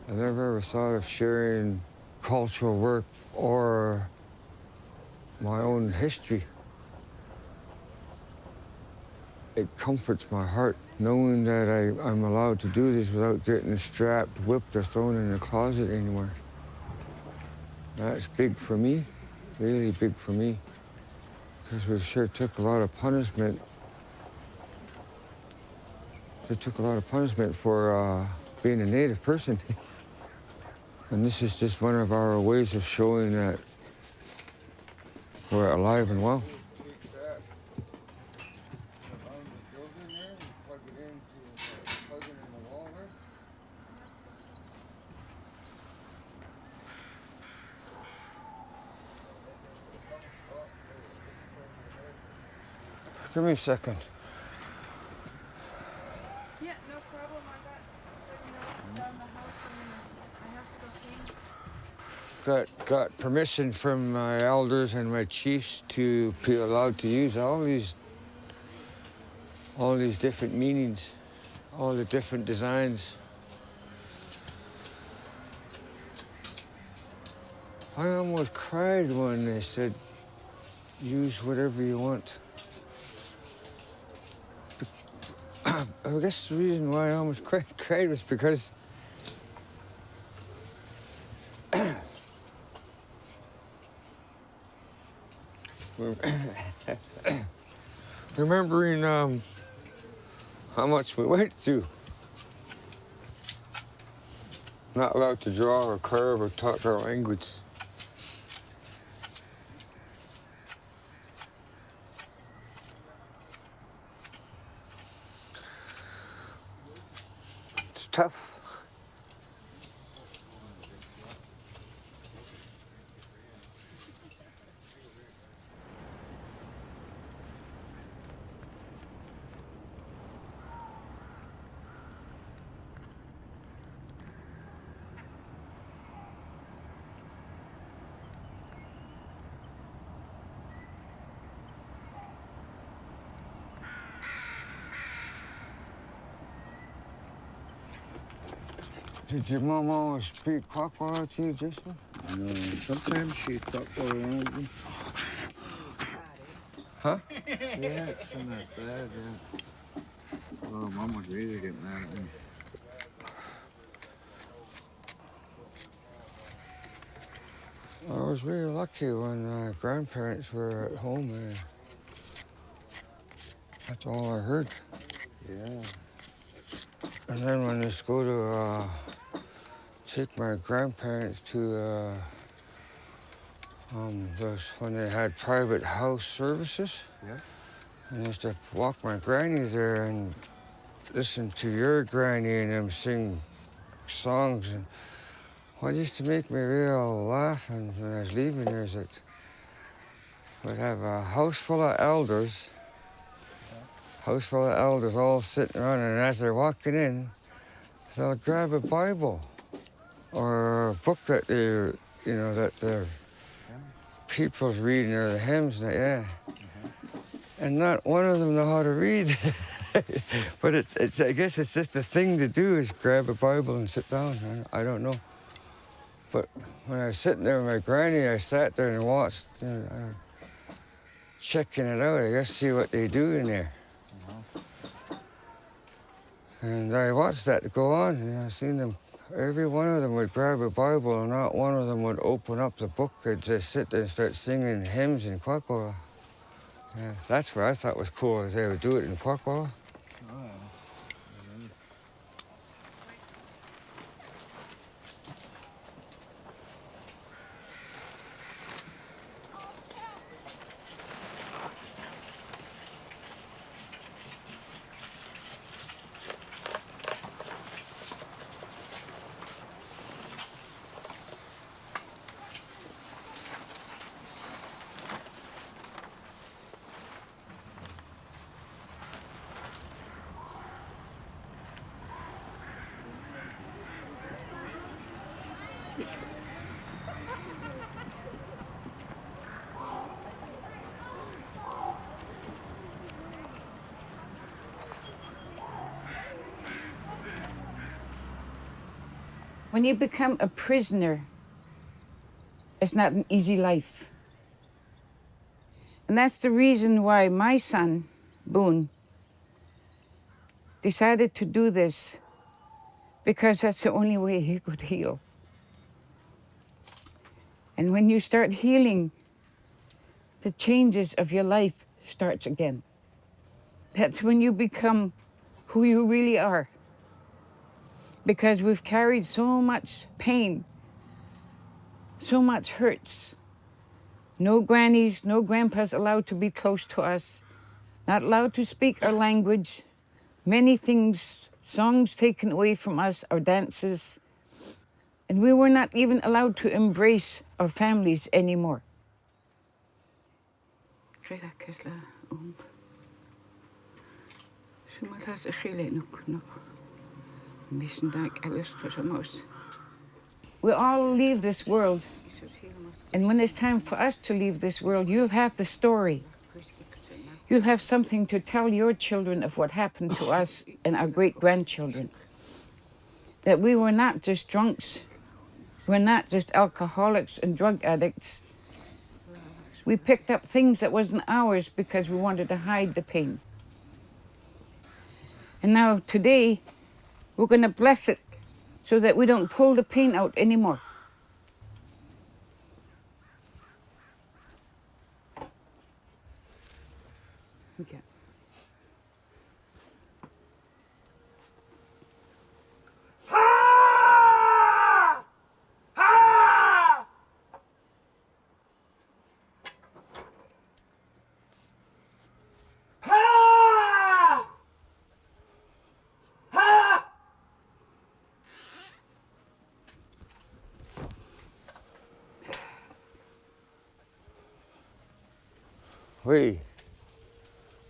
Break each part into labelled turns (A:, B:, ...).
A: I never ever thought of sharing cultural work or my own history. It comforts my heart knowing that I'm allowed to do this without getting strapped, whipped, or thrown in a closet anymore. That's big for me, really big for me, because we sure took a lot of punishment. It took a lot of punishment for being a Native person. And this is just one of our ways of showing that we're alive and well. Give me a second.
B: Yeah, no problem. I got 30 minutes down the house and I have to go clean.
A: Got permission from my elders and my chiefs to be allowed to use all these different meanings, all the different designs. I almost cried when they said, use whatever you want. I guess the reason why I almost cried was because remembering how much we went through. Not allowed to draw or carve or talk our language. It's tough. Did your mom always speak Quackwa to you, Jason?
C: No, sometimes she talked around me.
A: Huh?
C: Yeah, it's something like that, yeah. Oh, Mom would really get mad at me.
A: I was really lucky when my grandparents were at home. That's all I heard.
C: Yeah.
A: And then when they go to take my grandparents to when they had private house services.
C: Yeah.
A: And I used to walk my granny there and listen to your granny and them sing songs. And what used to make me real laugh and when I was leaving there is that we'd have a house full of elders, all sitting around, and as they're walking in, they'll grab a Bible or a book that that their people's reading, or the hymns, yeah. And not one of them know how to read. But it's I guess it's just the thing to do is grab a Bible and sit down. I don't know. But when I was sitting there with my granny, I sat there and watched, checking it out, I guess, see what they do in there. And I watched that go on, and I seen them, every one of them would grab a Bible, and not one of them would open up the book. They'd just sit there and start singing hymns in Quackwa. Yeah, that's what I thought was cool, is they would do it in Quackwa.
D: When you become a prisoner, it's not an easy life. And that's the reason why my son, Boone, decided to do this, because that's the only way he could heal. And when you start healing, the changes of your life starts again. That's when you become who you really are. Because we've carried so much pain, so much hurts. No grannies, no grandpas allowed to be close to us, not allowed to speak our language, many things, songs taken away from us, our dances, and we were not even allowed to embrace our families anymore. We all leave this world, and when it's time for us to leave this world, you'll have the story. You'll have something to tell your children of what happened to us and our great-grandchildren. That we were not just drunks, we're not just alcoholics and drug addicts. We picked up things that wasn't ours because we wanted to hide the pain. And now today, we're going to bless it so that we don't pull the pain out anymore. Okay.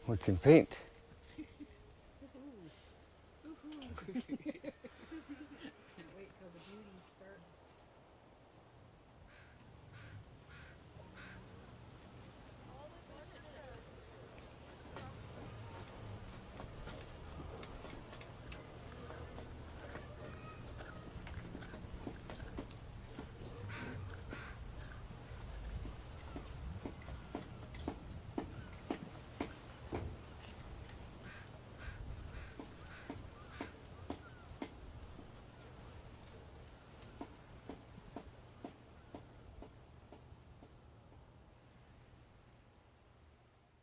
A: We can paint.